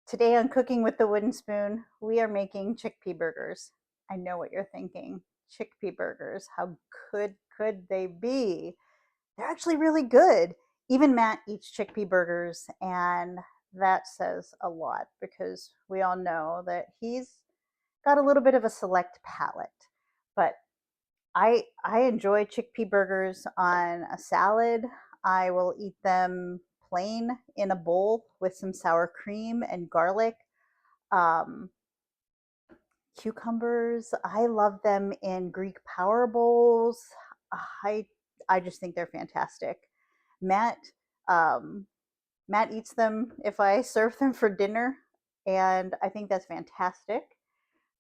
Today on Cooking with the Wooden Spoon, we are making chickpea burgers. I know what you're thinking. Chickpea burgers, how good could they be? They're actually really good. Even Matt eats chickpea burgers, and that says a lot because we all know that he's got a little bit of a select palate. But I enjoy chickpea burgers on a salad. I will eat them plain in a bowl with some sour cream and garlic. Um, Cucumbers, I love them in Greek power bowls. I I just think they're fantastic. Matt um, Matt eats them if I serve them for dinner, and I think that's fantastic.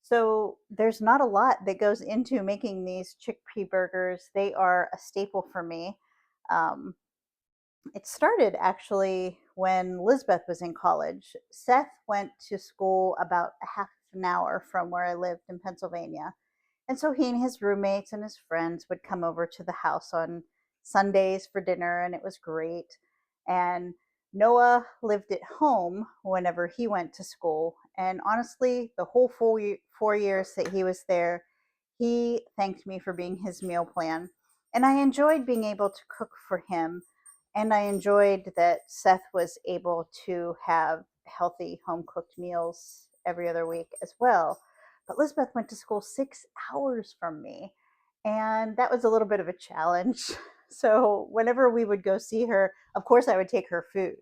So there's not a lot that goes into making these chickpea burgers. They are a staple for me. Um, it started actually when Lisbeth was in college. Seth went to school about a half an hour from where I lived in Pennsylvania. And so he and his roommates and his friends would come over to the house on Sundays for dinner, and it was great. And Noah lived at home whenever he went to school. And honestly, the whole 4 years that he was there, he thanked me for being his meal plan. And I enjoyed being able to cook for him. And I enjoyed that Seth was able to have healthy home cooked meals every other week as well. But Lisbeth went to school 6 hours from me, and that was a little bit of a challenge. So, whenever we would go see her, of course, I would take her food.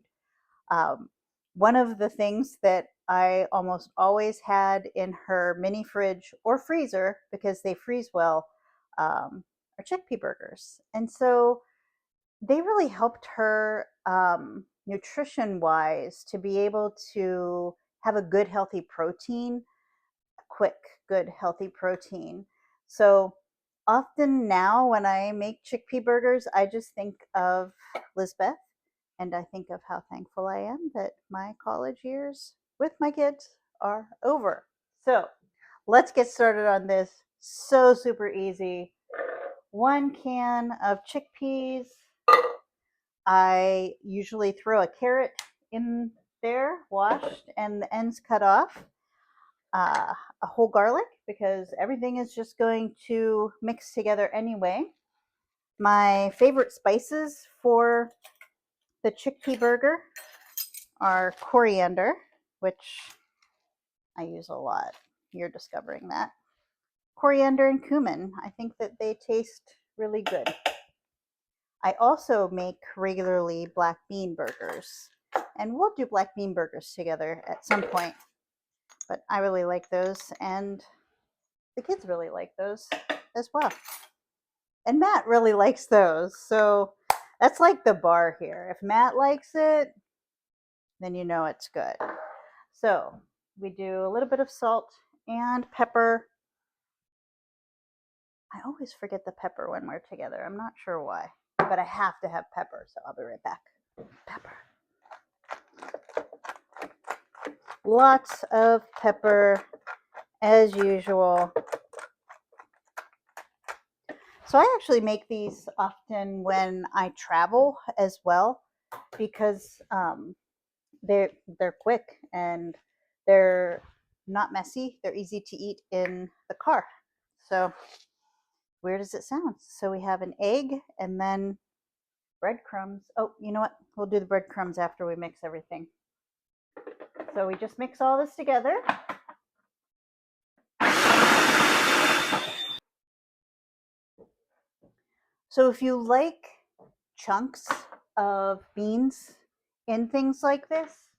Um, One of the things that I almost always had in her mini fridge or freezer, because they freeze well, are chickpea burgers. And so they really helped her nutrition wise to be able to have a good, healthy protein, quick, good, healthy protein. So often now when I make chickpea burgers, I just think of Lisbeth, and I think of how thankful I am that my college years with my kids are over. So let's get started on this. So super easy. 1 can of chickpeas. I usually throw a carrot in there, washed, and the ends cut off. A whole garlic because everything is just going to mix together anyway. My favorite spices for the chickpea burger are coriander, which I use a lot. You're discovering that. Coriander and cumin. I think that they taste really good. I also make regularly black bean burgers, and we'll do black bean burgers together at some point. But I really like those, and the kids really like those as well. And Matt really likes those. So that's like the bar here. If Matt likes it, then you know it's good. So we do a little bit of salt and pepper. I always forget the pepper when we're together. I'm not sure why, but I have to have pepper. So I'll be right back. Pepper. Lots of pepper as usual. So I actually make these often when I travel as well because they're they're quick and they're not messy. They're easy to eat in the car. So weird as it sounds. So we have an egg and then breadcrumbs. Oh, you know what? We'll do the breadcrumbs after we mix everything. So we just mix all this together. So if you like chunks of beans in things like this,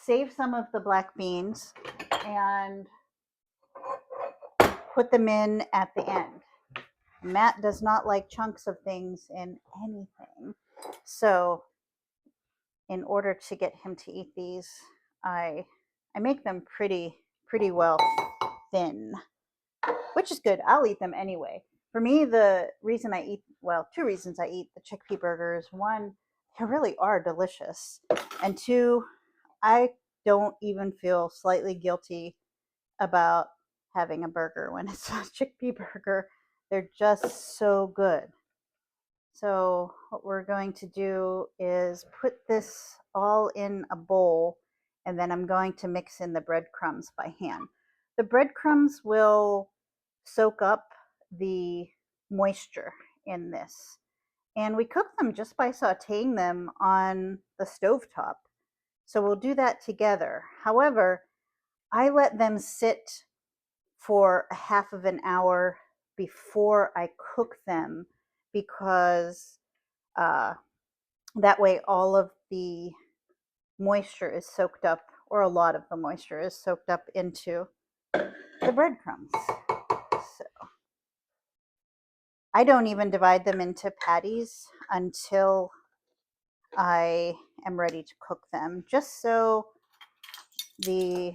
save some of the black beans and put them in at the end. Matt does not like chunks of things in anything. So, in order to get him to eat these, I I make them pretty well thin, which is good. I'll eat them anyway. For me, the reason I eat, well, two reasons I eat the chickpea burgers. One, they really are delicious. And two, I don't even feel slightly guilty about having a burger when it's a chickpea burger. They're just so good. So what we're going to do is put this all in a bowl And then I'm going to mix in the breadcrumbs by hand. The breadcrumbs will soak up the moisture in this. And we cook them just by sauteing them on the stovetop. So we'll do that together. However, I let them sit for a half of an hour before I cook them because that way all of the moisture is soaked up, or a lot of the moisture is soaked up into the breadcrumbs. So I don't even divide them into patties until I am ready to cook them, just so the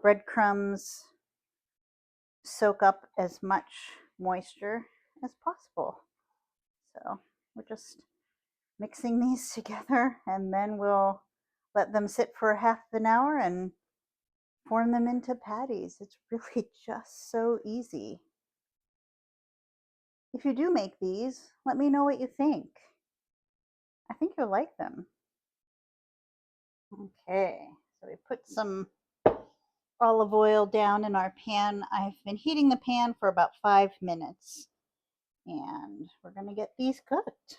breadcrumbs soak up as much moisture as possible. So we're just mixing these together, and then we'll let them sit for half an hour and form them into patties. It's really just so easy. If you do make these, let me know what you think. I think you'll like them. Okay, so we put some olive oil down in our pan. I've been heating the pan for about 5 minutes, and we're going to get these cooked.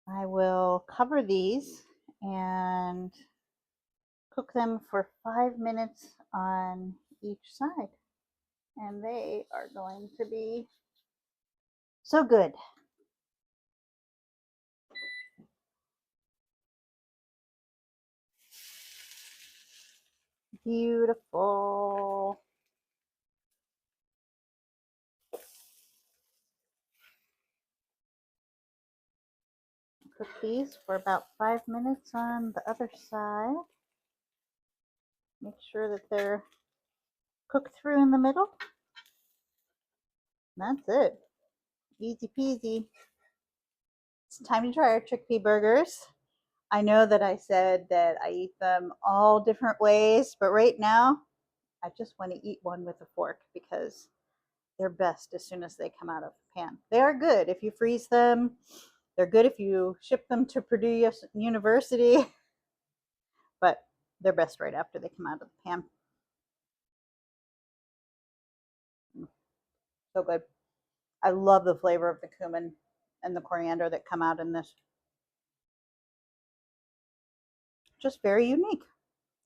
I will cover these and cook them for 5 minutes on each side, and they are going to be so good. Beautiful. Cook these for about 5 minutes on the other side. Make sure that they're cooked through in the middle. That's it. Easy peasy. It's time to try our chickpea burgers. I know that I said that I eat them all different ways, but right now I just want to eat one with a fork because they're best as soon as they come out of the pan. They are good if you freeze them. They're good if you ship them to Purdue University, but they're best right after they come out of the pan. So good. I love the flavor of the cumin and the coriander that come out in this. Just very unique.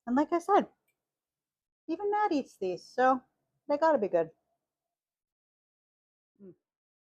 And like I said, even Matt eats these, so they gotta be good.